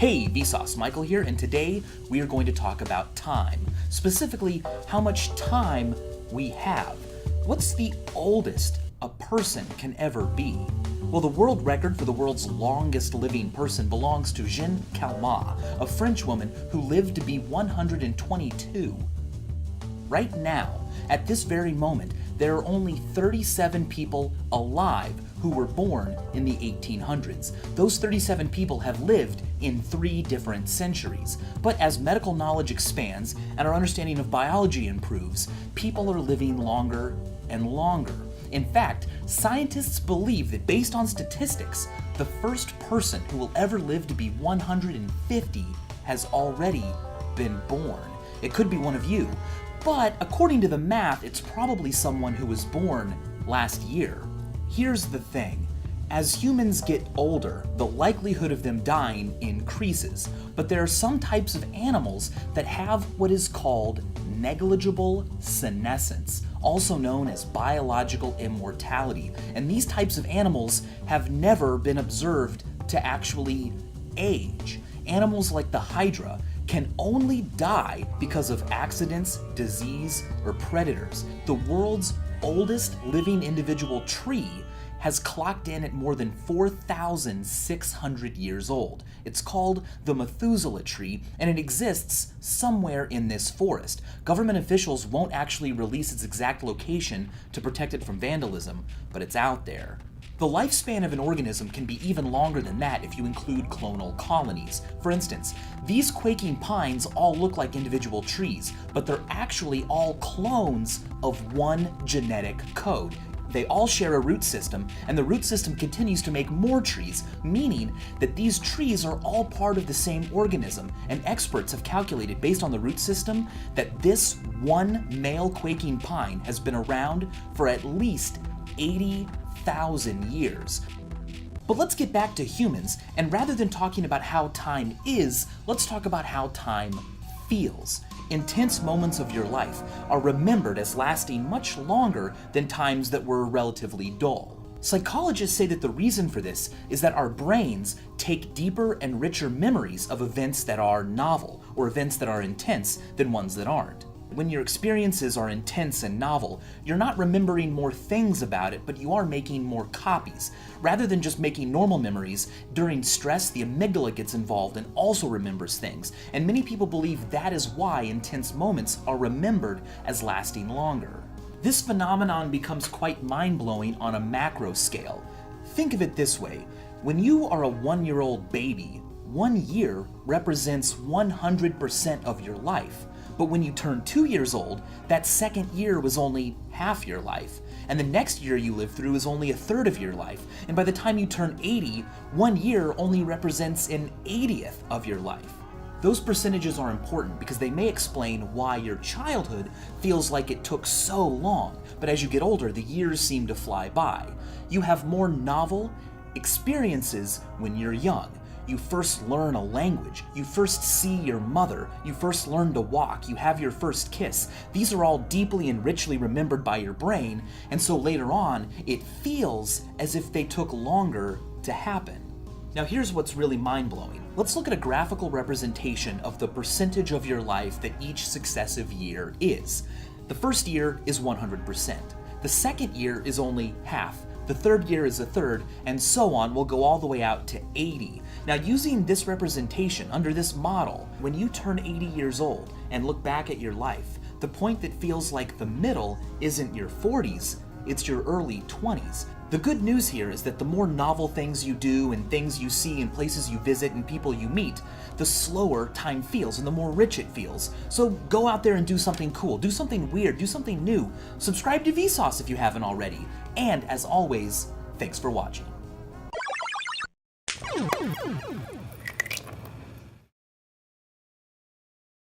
Hey, Vsauce, Michael here, and today we are going to talk about time. Specifically, how much time we have. What's the oldest a person can ever be? Well, the world record for the world's longest living person belongs to Jeanne Calment, a French woman who lived to be 122. Right now, at this very moment, there are only 37 people alive who were born in the 1800s. Those 37 people have lived in 3 different centuries. But as medical knowledge expands and our understanding of biology improves, people are living longer and longer. In fact, scientists believe that based on statistics, the first person who will ever live to be 150 has already been born. It could be one of you, but according to the math, it's probably someone who was born last year. Here's the thing. As humans get older, the likelihood of them dying increases, but there are some types of animals that have what is called negligible senescence, also known as biological immortality, and these types of animals have never been observed to actually age. Animals like the hydra can only die because of accidents, disease, or predators. The world's oldest living individual tree has clocked in at more than 4,600 years old. It's called the Methuselah Tree, and it exists somewhere in this forest. Government officials won't actually release its exact location to protect it from vandalism, but it's out there. The lifespan of an organism can be even longer than that if you include clonal colonies. For instance, these quaking pines all look like individual trees, but they're actually all clones of one genetic code. They all share a root system, and the root system continues to make more trees, meaning that these trees are all part of the same organism, and experts have calculated based on the root system that this one male quaking pine has been around for at least 80,000 years. But let's get back to humans, and rather than talking about how time is, let's talk about how time feels. Intense moments of your life are remembered as lasting much longer than times that were relatively dull. Psychologists say that the reason for this is that our brains take deeper and richer memories of events that are novel or events that are intense than ones that aren't. When your experiences are intense and novel, you're not remembering more things about it, but you are making more copies. Rather than just making normal memories, during stress, the amygdala gets involved and also remembers things. And many people believe that is why intense moments are remembered as lasting longer. This phenomenon becomes quite mind-blowing on a macro scale. Think of it this way. When you are a 1-year-old baby, 1 year represents 100% of your life. But when you turn 2 years old, that second year was only half your life. And the next year you live through is only a third of your life. And by the time you turn 80, 1 year only represents an 80th of your life. Those percentages are important because they may explain why your childhood feels like it took so long, but as you get older, the years seem to fly by. You have more novel experiences when you're young. You first learn a language, you first see your mother, you first learn to walk, you have your first kiss. These are all deeply and richly remembered by your brain, and so later on, it feels as if they took longer to happen. Now here's what's really mind-blowing. Let's look at a graphical representation of the percentage of your life that each successive year is. The first year is 100%. The second year is only half. The third year is a third, and so on will go all the way out to 80. Now, using this representation under this model, when you turn 80 years old and look back at your life, the point that feels like the middle isn't your 40s, it's your early 20s. The good news here is that the more novel things you do and things you see and places you visit and people you meet, the slower time feels and the more rich it feels. So go out there and do something cool, do something weird, do something new. Subscribe to Vsauce if you haven't already. And as always, thanks for watching.